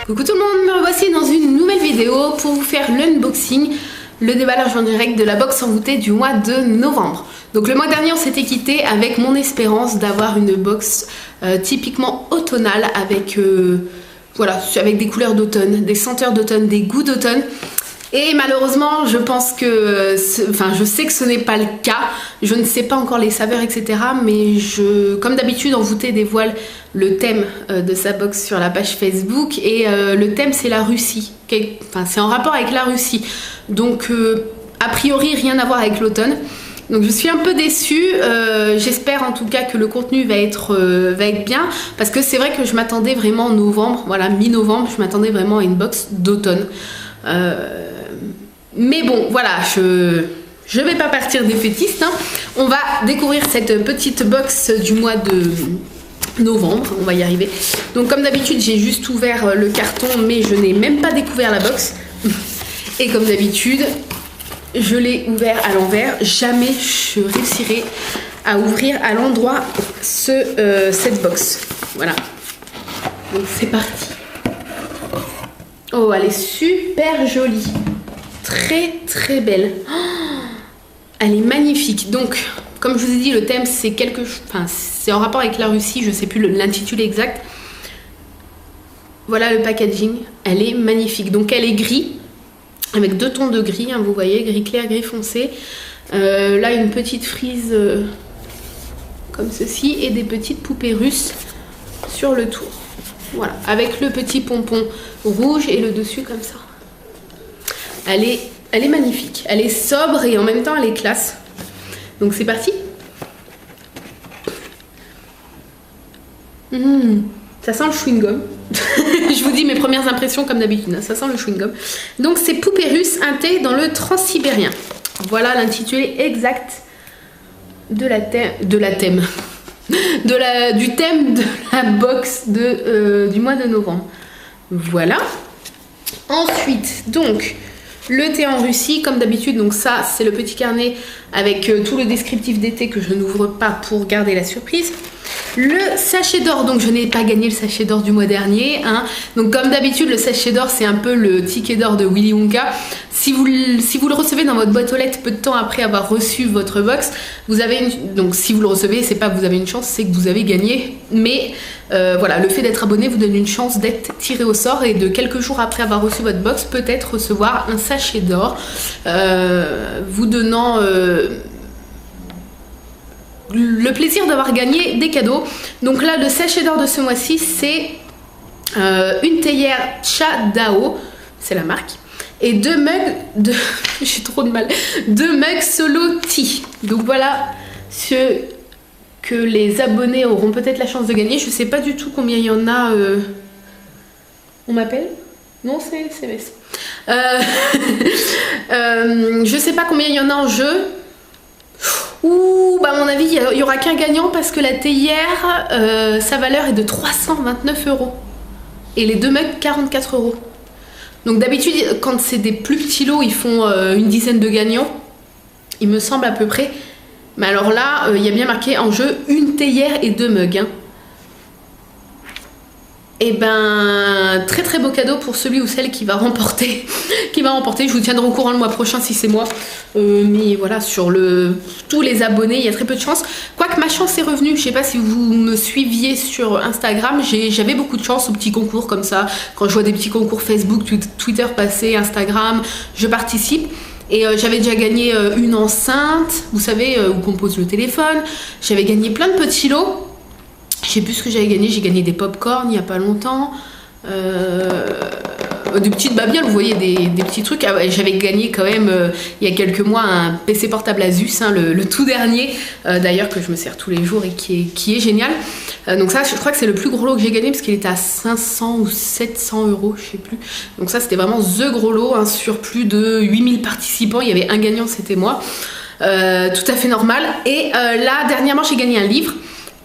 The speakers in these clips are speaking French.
Coucou tout le monde, me revoici dans une nouvelle vidéo pour vous faire l'unboxing, le déballage en direct de la box envoûtée du mois de novembre. Donc le mois dernier on s'était quitté avec mon espérance d'avoir une box typiquement automnale avec, voilà, avec des couleurs d'automne, des senteurs d'automne, des goûts d'automne. Et malheureusement, je pense que, je sais que ce n'est pas le cas. Je ne sais pas encore les saveurs, etc. Mais comme d'habitude, Envoûté dévoile le thème de sa box sur la page Facebook. Et le thème, c'est la Russie. Enfin, c'est en rapport avec la Russie. Donc, a priori, rien à voir avec l'automne. Donc je suis un peu déçue, j'espère en tout cas que le contenu va être bien, parce que c'est vrai que je m'attendais vraiment en novembre, voilà, mi-novembre, je m'attendais vraiment à une box d'automne. Mais bon, voilà, je vais pas partir défaitiste, hein. On va découvrir cette petite box du mois de novembre, on va y arriver. Donc comme d'habitude, j'ai juste ouvert le carton, mais je n'ai même pas découvert la box. Et comme d'habitude, je l'ai ouvert à l'envers. Jamais je réussirai à ouvrir à l'endroit cette box. Voilà. Donc c'est parti. Oh, elle est super jolie. Très très belle. Oh, elle est magnifique. Donc, comme je vous ai dit, le thème c'est c'est en rapport avec la Russie. Je sais plus l'intitulé exact. Voilà le packaging. Elle est magnifique. Donc elle est gris. Avec deux tons de gris, hein, vous voyez, gris clair, gris foncé. Là, une petite frise comme ceci et des petites poupées russes sur le tour. Voilà, avec le petit pompon rouge et le dessus comme ça. Elle est magnifique. Elle est sobre et en même temps, elle est classe. Donc, c'est parti. Ça sent le chewing-gum. Je vous dis mes premières impressions comme d'habitude, hein. Ça sent le chewing-gum. Donc c'est Poupée russe, un thé dans le transsibérien. Voilà l'intitulé exact du thème de la box du mois de novembre. Voilà. Ensuite, donc, le thé en Russie, comme d'habitude. Donc ça, c'est le petit carnet avec tout le descriptif des thés que je n'ouvre pas pour garder la surprise. Le sachet d'or, donc je n'ai pas gagné le sachet d'or du mois dernier, hein. Donc comme d'habitude, le sachet d'or, c'est un peu le ticket d'or de Willy Wonka. Si vous le recevez dans votre boîte aux lettres peu de temps après avoir reçu votre box, vous avez donc si vous le recevez, c'est pas que vous avez une chance, c'est que vous avez gagné. Mais voilà, le fait d'être abonné vous donne une chance d'être tiré au sort et de quelques jours après avoir reçu votre box, peut-être recevoir un sachet d'or vous donnant le plaisir d'avoir gagné des cadeaux. Donc là, le sachet d'or de ce mois-ci, c'est une théière Chadao, c'est la marque, et 2 mugs de j'ai trop de mal, 2 mugs solo tea. Donc voilà ce que les abonnés auront peut-être la chance de gagner. Je sais pas du tout combien il y en a. On m'appelle? Non, c'est SMS. Je sais pas combien il y en a en jeu. Ouh, bah à mon avis, il n'y aura qu'un gagnant parce que la théière, sa valeur est de 329 €. Et les 2 mugs, 44 €. Donc d'habitude, quand c'est des plus petits lots, ils font une dizaine de gagnants. Il me semble à peu près. Mais alors là, il y a bien marqué en jeu une théière et 2 mugs. Hein. Et ben, très très beau cadeau pour celui ou celle qui va remporter. Je vous tiendrai au courant le mois prochain si c'est moi. Mais voilà, sur tous les abonnés, il y a très peu de chance. Quoique ma chance est revenue. Je sais pas si vous me suiviez sur Instagram. J'avais beaucoup de chance aux petits concours comme ça. Quand je vois des petits concours Facebook, Twitter passer, Instagram, je participe. Et j'avais déjà gagné une enceinte, vous savez, où qu'on pose le téléphone. J'avais gagné plein de petits lots. Je sais plus ce que j'avais gagné, j'ai gagné des pop-corn il n'y a pas longtemps, des petites babioles, vous voyez, des petits trucs. Ah ouais, j'avais gagné quand même il y a quelques mois un PC portable Asus, hein, le tout dernier, d'ailleurs que je me sers tous les jours et qui est génial. Donc ça, je crois que c'est le plus gros lot que j'ai gagné parce qu'il était à 500 ou 700 €, je sais plus. Donc ça, c'était vraiment the gros lot, hein, sur plus de 8000 participants, il y avait un gagnant, c'était moi. Tout à fait normal. Et là, dernièrement, j'ai gagné un livre.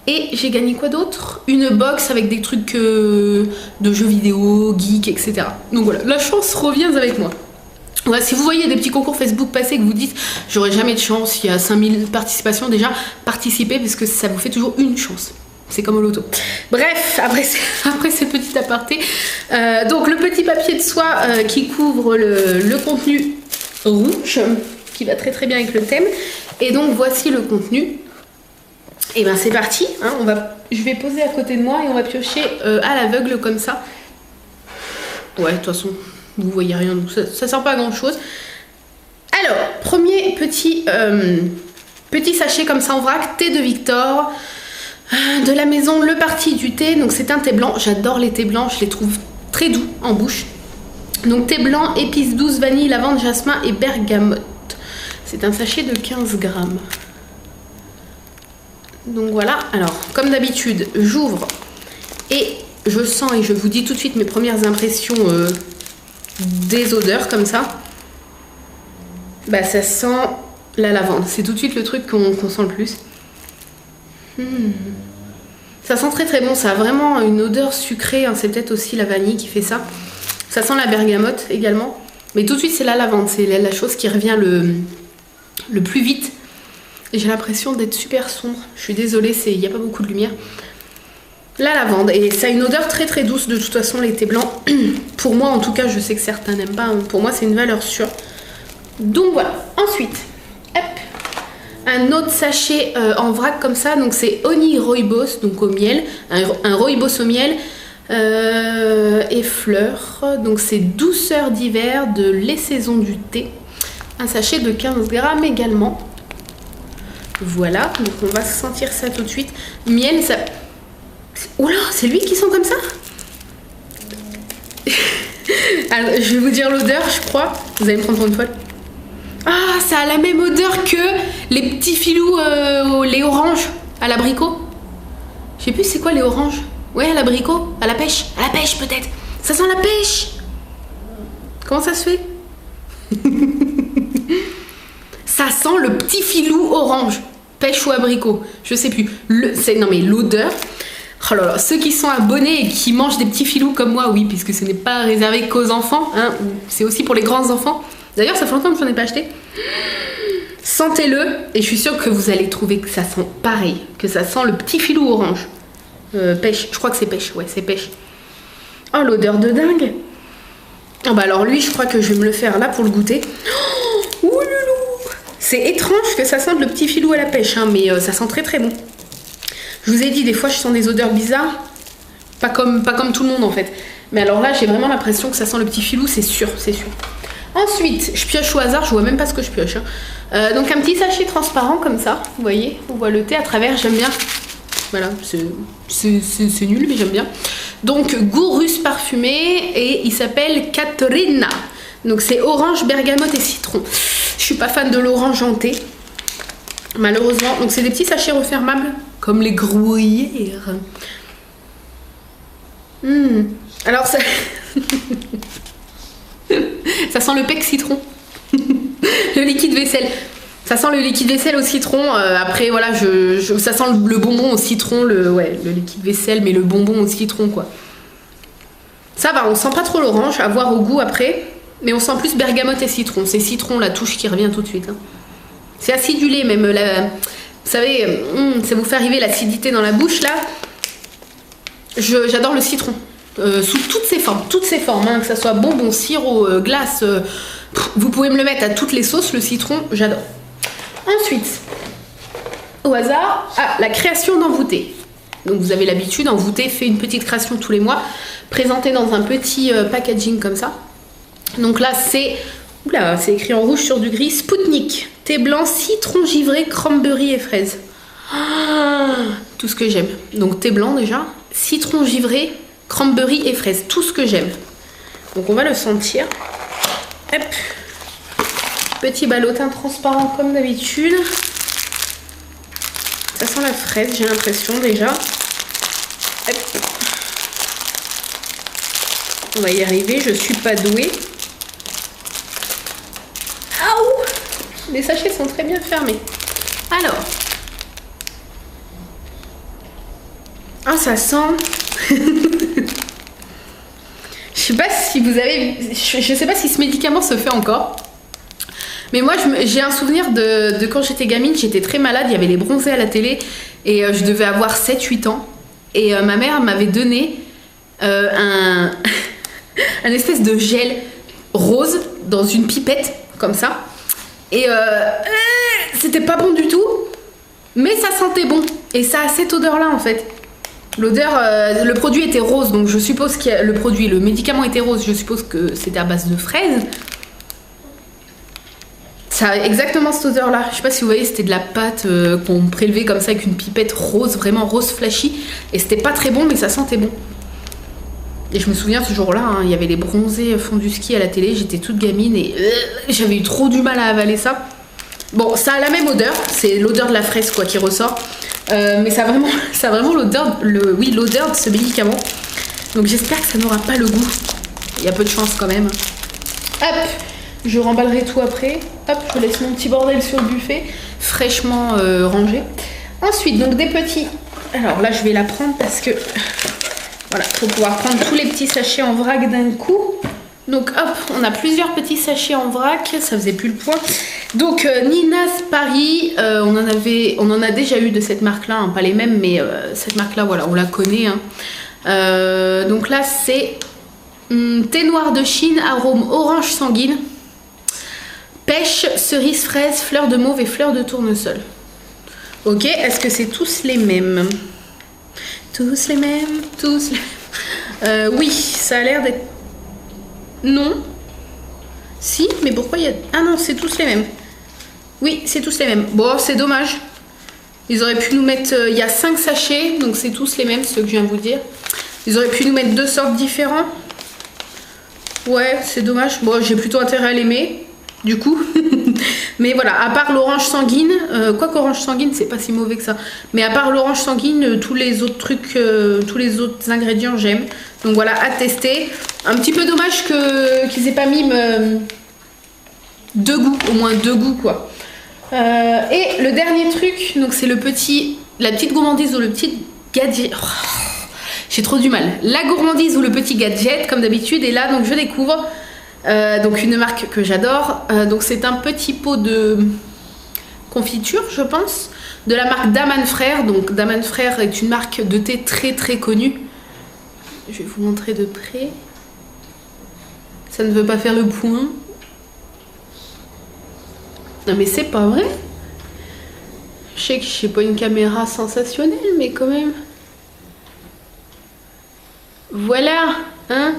Et j'ai gagné quoi d'autre? Une box avec des trucs de jeux vidéo, geek, etc. Donc voilà, la chance revient avec moi. Voilà, si vous voyez des petits concours Facebook passer que vous dites j'aurais jamais de chance, il y a 5000 participations déjà, participez parce que ça vous fait toujours une chance. C'est comme au loto. Bref, après ce petit aparté. Donc le petit papier de soie qui couvre le contenu rouge, qui va très très bien avec le thème. Et donc voici le contenu. Et ben c'est parti. Hein, je vais poser à côté de moi et on va piocher à l'aveugle comme ça. Ouais, de toute façon, vous voyez rien, donc ça sert pas à grand chose. Alors, premier petit sachet comme ça en vrac, thé de Victor. De la maison Le Parti du thé, donc c'est un thé blanc, j'adore les thés blancs, je les trouve très doux en bouche. Donc thé blanc, épices douces, vanille, lavande, jasmin et bergamote. C'est un sachet de 15 grammes. Donc voilà, alors comme d'habitude, j'ouvre et je sens et je vous dis tout de suite mes premières impressions des odeurs comme ça. Bah ça sent la lavande, c'est tout de suite le truc qu'on sent le plus. Ça sent très très bon, ça a vraiment une odeur sucrée, hein. C'est peut-être aussi la vanille qui fait ça. Ça sent la bergamote également, mais tout de suite c'est la lavande, c'est la chose qui revient le plus vite. J'ai l'impression d'être super sombre, je suis désolée, il n'y a pas beaucoup de lumière. La lavande, et ça a une odeur très très douce de toute façon les thés blancs. Pour moi en tout cas, je sais que certains n'aiment pas, hein. Pour moi c'est une valeur sûre. Donc voilà, ensuite, hop, un autre sachet en vrac comme ça, donc c'est Honey Rooibos, donc au miel, un Rooibos au miel et fleurs, donc c'est douceur d'hiver de Les Saisons du thé, un sachet de 15 grammes également. Voilà, donc on va sentir ça tout de suite. Miel, ça... Oula, c'est lui qui sent comme ça. Alors, je vais vous dire l'odeur, je crois. Vous allez me prendre pour une folle. Ah, ça a la même odeur que les petits filous, les oranges à l'abricot. Je sais plus c'est quoi les oranges. Ouais, à l'abricot, à la pêche peut-être. Ça sent la pêche. Comment ça se fait? Ça sent le petit filou orange. Pêche ou abricot, je sais plus. Non mais l'odeur. Oh là là, ceux qui sont abonnés et qui mangent des petits filous comme moi, oui, puisque ce n'est pas réservé qu'aux enfants, hein, c'est aussi pour les grands enfants. D'ailleurs, ça fait longtemps que je n'en ai pas acheté. Sentez-le et je suis sûre que vous allez trouver que ça sent pareil, que ça sent le petit filou orange. Pêche, je crois que c'est pêche, ouais, c'est pêche. Oh, l'odeur de dingue. Oh, bah alors lui, je crois que je vais me le faire là pour le goûter. Oh, ouloulou. C'est étrange que ça sente le petit filou à la pêche, hein, mais ça sent très très bon. Je vous ai dit, des fois, je sens des odeurs bizarres. Pas comme tout le monde, en fait. Mais alors là, j'ai vraiment l'impression que ça sent le petit filou, c'est sûr, c'est sûr. Ensuite, je pioche au hasard, je vois même pas ce que je pioche. Hein. Donc un petit sachet transparent comme ça, vous voyez, on voit le thé à travers, j'aime bien. Voilà, c'est nul, mais j'aime bien. Donc goût russe parfumé et il s'appelle Katrina. Donc c'est orange, bergamote et citron. Je suis pas fan de l'orange en thé, malheureusement. Donc c'est des petits sachets refermables, comme les gruyères. Alors ça... ça sent le pec citron. Le liquide vaisselle. Ça sent le liquide vaisselle au citron. Après voilà, ça sent le bonbon au citron, le liquide vaisselle, mais le bonbon au citron quoi. Ça va, on sent pas trop l'orange, à voir au goût après. Mais on sent plus bergamote et citron. C'est citron la touche qui revient tout de suite. Hein. C'est acidulé même. Vous savez, ça vous fait arriver l'acidité dans la bouche là. J'adore le citron. Sous toutes ses formes, hein, que ça soit bonbon, sirop, glace, vous pouvez me le mettre à toutes les sauces, le citron, j'adore. Ensuite, au hasard, la création d'envoûté. Donc vous avez l'habitude, Envoûté fait une petite création tous les mois, présentée dans un petit packaging comme ça. Donc là c'est écrit en rouge sur du gris, Spoutnik, thé blanc, citron givré, cranberry et fraise. Tout ce que j'aime. Donc thé blanc déjà, citron givré, cranberry et fraise, tout ce que j'aime. Donc on va le sentir. Hop. Petit ballotin transparent comme d'habitude. Ça sent la fraise, j'ai l'impression déjà. Hop. On va y arriver, je suis pas douée. Aouh! Les sachets sont très bien fermés. Alors. Ah, ça sent... Je sais pas si vous avez... Je sais pas si ce médicament se fait encore. Mais moi, j'ai un souvenir de quand j'étais gamine, j'étais très malade, il y avait les bronzés à la télé. Et je devais avoir 7-8 ans. Et ma mère m'avait donné un espèce de gel rose dans une pipette comme ça. Et c'était pas bon du tout, mais ça sentait bon. Et ça a cette odeur là en fait. L'odeur, le produit était rose, donc je suppose que le médicament était rose, je suppose que c'était à base de fraises. Ça a exactement cette odeur là. Je sais pas si vous voyez, c'était de la pâte qu'on prélevait comme ça avec une pipette rose, vraiment rose flashy. Et c'était pas très bon, mais ça sentait bon. Et je me souviens ce jour-là, hein, il y avait les bronzés fondus ski à la télé, j'étais toute gamine et j'avais eu trop du mal à avaler ça. Bon, ça a la même odeur, c'est l'odeur de la fraise quoi qui ressort. Mais ça a vraiment l'odeur de ce médicament. Donc j'espère que ça n'aura pas le goût. Il y a peu de chance quand même. Hop, je remballerai tout après. Hop, je laisse mon petit bordel sur le buffet, fraîchement rangé. Ensuite, donc des petits... Alors là, je vais la prendre parce que... Voilà, pour pouvoir prendre tous les petits sachets en vrac d'un coup. Donc hop, on a plusieurs petits sachets en vrac, ça faisait plus le point. Donc Nina's Paris, on en a déjà eu de cette marque-là, hein, pas les mêmes, mais cette marque-là, voilà, on la connaît. Hein. Donc là, c'est thé noir de Chine, arôme orange sanguine, pêche, cerise fraise, fleur de mauve et fleur de tournesol. Ok, est-ce que c'est tous les mêmes? Tous les mêmes, tous les... oui, ça a l'air d'être... Non. Si, mais pourquoi il y a... Ah non, c'est tous les mêmes. Oui, c'est tous les mêmes. Bon, c'est dommage. Ils auraient pu nous mettre... Il y a 5 sachets, donc c'est tous les mêmes, ceux que je viens de vous dire. Ils auraient pu nous mettre 2 sortes différentes. Ouais, c'est dommage. Bon, j'ai plutôt intérêt à l'aimer, du coup. Mais voilà, à part l'orange sanguine, quoi qu'orange sanguine, c'est pas si mauvais que ça. Mais à part l'orange sanguine, tous les autres trucs, tous les autres ingrédients, j'aime. Donc voilà, à tester. Un petit peu dommage qu'ils aient pas mis 2 goûts, au moins 2 goûts quoi. Et le dernier truc, donc c'est la petite gourmandise ou le petit gadget. Oh, j'ai trop du mal. La gourmandise ou le petit gadget, comme d'habitude. Et là, donc je découvre donc une marque que j'adore. Donc c'est un petit pot de confiture, je pense, de la marque Daman Frères. Donc Daman Frères est une marque de thé très très connue. Je vais vous montrer de près. Ça ne veut pas faire le point. Non mais c'est pas vrai. Je sais que j'ai pas une caméra sensationnelle, mais quand même. Voilà, hein.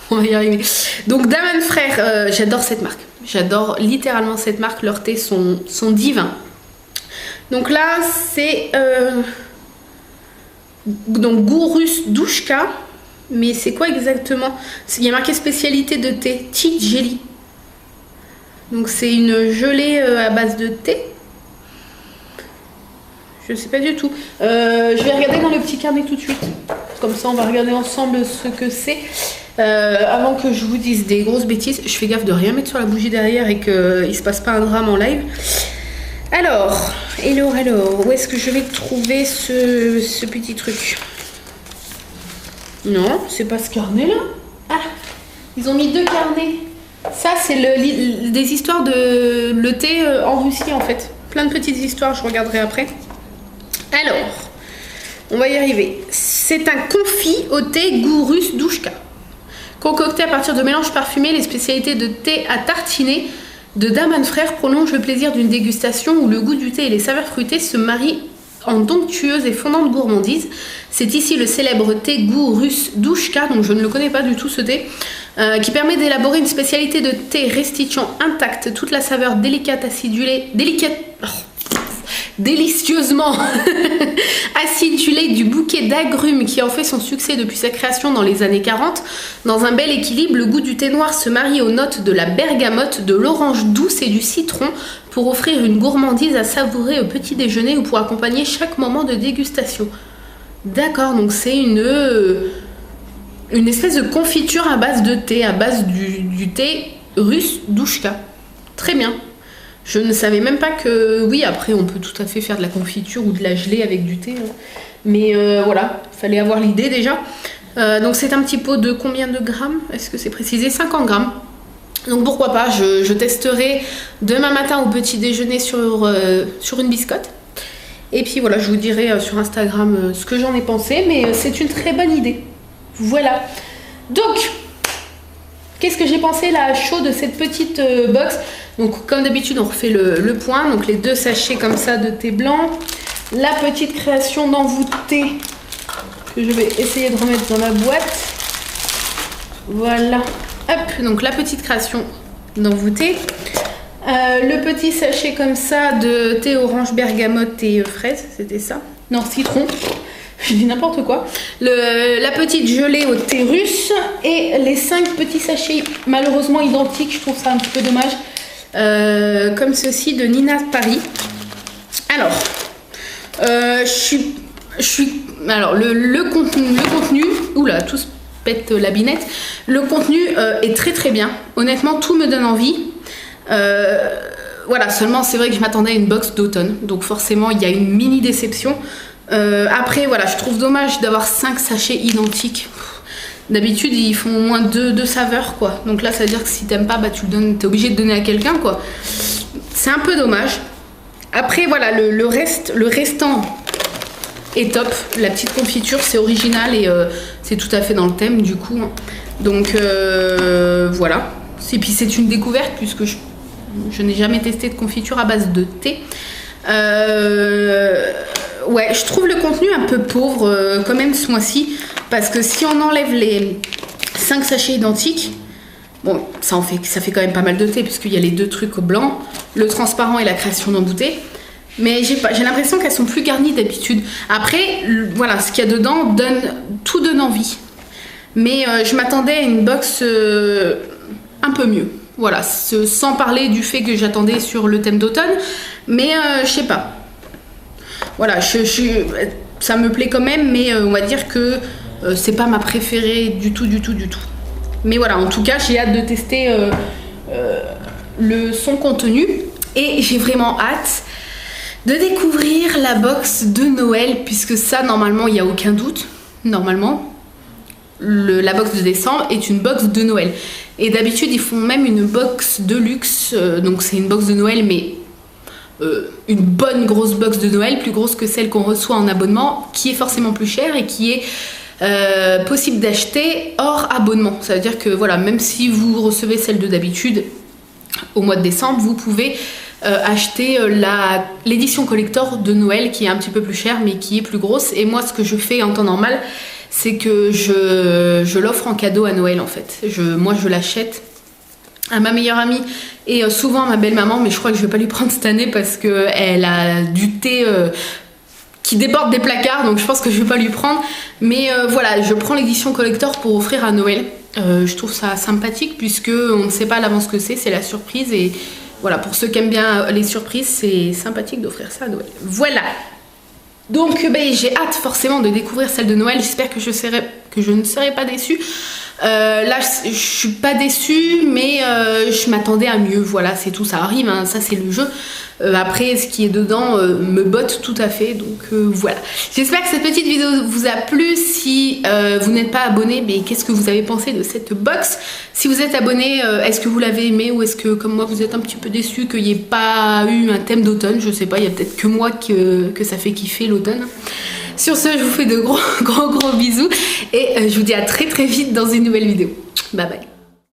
On va y arriver. Donc Daman Frères, j'adore cette marque. J'adore littéralement cette marque. Leurs thés sont divins. Donc là, c'est donc Gourus Douchka. Mais c'est quoi exactement? Il y a marqué spécialité de thé, tea jelly. Donc c'est une gelée à base de thé. Je sais pas du tout. Je vais regarder dans le petit carnet tout de suite. Comme ça on va regarder ensemble ce que c'est. Avant que je vous dise des grosses bêtises, je fais gaffe de rien mettre sur la bougie derrière et qu'il se passe pas un drame en live. Alors, où est-ce que je vais trouver ce petit truc? Non, c'est pas ce carnet là. Ah, ils ont mis 2 carnets. Ça c'est des histoires de le thé en Russie en fait. Plein de petites histoires, je regarderai après. Alors, on va y arriver. C'est un confit au thé Gourus Douchka. Concocté à partir de mélanges parfumés, les spécialités de thé à tartiner de Daman Frères prolongent le plaisir d'une dégustation où le goût du thé et les saveurs fruitées se marient en donctueuse et fondante gourmandise. C'est ici le célèbre thé Gourus Douchka, donc je ne le connais pas du tout ce thé, qui permet d'élaborer une spécialité de thé restituant intacte toute la saveur délicieusement acidulée du bouquet d'agrumes qui en fait son succès depuis sa création dans les années 40. Dans un bel équilibre, le goût du thé noir se marie aux notes de la bergamote, de l'orange douce et du citron pour offrir une gourmandise à savourer au petit déjeuner ou pour accompagner chaque moment de dégustation. D'accord, donc c'est une espèce de confiture à base de thé, à base du thé russe Douchka. Très bien. Je ne savais même pas que... Oui, après, on peut tout à fait faire de la confiture ou de la gelée avec du thé. Hein. Mais voilà, il fallait avoir l'idée déjà. Donc c'est un petit pot de combien de grammes? Est-ce que c'est précisé? 50 grammes. Donc pourquoi pas, je testerai demain matin au petit déjeuner sur une biscotte. Et puis voilà, je vous dirai sur Instagram ce que j'en ai pensé, mais c'est une très bonne idée. Voilà. Donc, qu'est-ce que j'ai pensé là à chaud de cette petite box? Donc comme d'habitude on refait le point, donc les 2 sachets comme ça de thé blanc, la petite création d'envoûté que je vais essayer de remettre dans la boîte. Voilà, hop, donc la petite création d'envoûté. Le petit sachet comme ça de thé orange, bergamote et fraise, c'était ça? Non, citron. Je dis n'importe quoi. La petite gelée au thé russe et les 5 petits sachets malheureusement identiques, je trouve ça un petit peu dommage. Comme ceci de Nina Paris. Alors, alors le contenu, oula, tout se pète la binette. Le contenu est très très bien. Honnêtement, tout me donne envie. Voilà, seulement c'est vrai que je m'attendais à une box d'automne, donc forcément il y a une mini déception. Après voilà, je trouve dommage d'avoir 5 sachets identiques. D'habitude ils font au moins 2 saveurs quoi, donc là ça veut dire que si t'aimes pas, bah tu le donnes, t'es obligé de donner à quelqu'un quoi. C'est un peu dommage. Après voilà, le restant est top. La petite confiture c'est original et c'est tout à fait dans le thème du coup. Donc voilà. Et puis c'est une découverte puisque je n'ai jamais testé de confiture à base de thé. Ouais, je trouve le contenu un peu pauvre quand même ce mois-ci, parce que si on enlève les 5 sachets identiques, bon, ça fait quand même pas mal de thé, puisqu'il y a les 2 trucs blancs, le transparent et la création d'emboutée. Mais j'ai l'impression qu'elles sont plus garnies d'habitude. Après, voilà, ce qu'il y a dedans tout donne envie. Mais je m'attendais à une box un peu mieux. Voilà, sans parler du fait que j'attendais sur le thème d'automne, mais je sais pas. Voilà, ça me plaît quand même, mais on va dire que c'est pas ma préférée du tout. Mais voilà, en tout cas, j'ai hâte de tester son contenu et j'ai vraiment hâte de découvrir la box de Noël, puisque ça, normalement, il n'y a aucun doute. Normalement, la box de décembre est une box de Noël. Et d'habitude, ils font même une box de luxe. Donc, c'est une box de Noël, mais une bonne grosse box de Noël, plus grosse que celle qu'on reçoit en abonnement, qui est forcément plus chère et qui est possible d'acheter hors abonnement. Ça veut dire que, voilà, même si vous recevez celle de d'habitude au mois de décembre, vous pouvez acheter l'édition collector de Noël qui est un petit peu plus chère mais qui est plus grosse. Et moi ce que je fais en temps normal, c'est que je l'offre en cadeau à Noël en fait. Moi je l'achète à ma meilleure amie et souvent à ma belle maman, mais je crois que je vais pas lui prendre cette année parce qu'elle a du thé qui déborde des placards, donc je pense que je vais pas lui prendre. Mais voilà, je prends l'édition collector pour offrir à Noël. Je trouve ça sympathique puisque on ne sait pas à l'avance ce que c'est la surprise. Et voilà, pour ceux qui aiment bien les surprises, c'est sympathique d'offrir ça à Noël. Voilà. Donc j'ai hâte forcément de découvrir celle de Noël. J'espère que je ne serai pas déçue. Là je suis pas déçue, mais je m'attendais à mieux. Voilà, c'est tout, ça arrive, hein, ça c'est le jeu. Après ce qui est dedans me botte tout à fait. Donc voilà, j'espère que cette petite vidéo vous a plu. Si vous n'êtes pas abonné, mais qu'est-ce que vous avez pensé de cette box? Si vous êtes abonné, est-ce que vous l'avez aimé, ou est-ce que comme moi vous êtes un petit peu déçu qu'il n'y ait pas eu un thème d'automne? Je sais pas, il y a peut-être que moi que ça fait kiffer l'automne. Sur ce, je vous fais de gros bisous et je vous dis à très vite dans une nouvelle vidéo. Bye bye.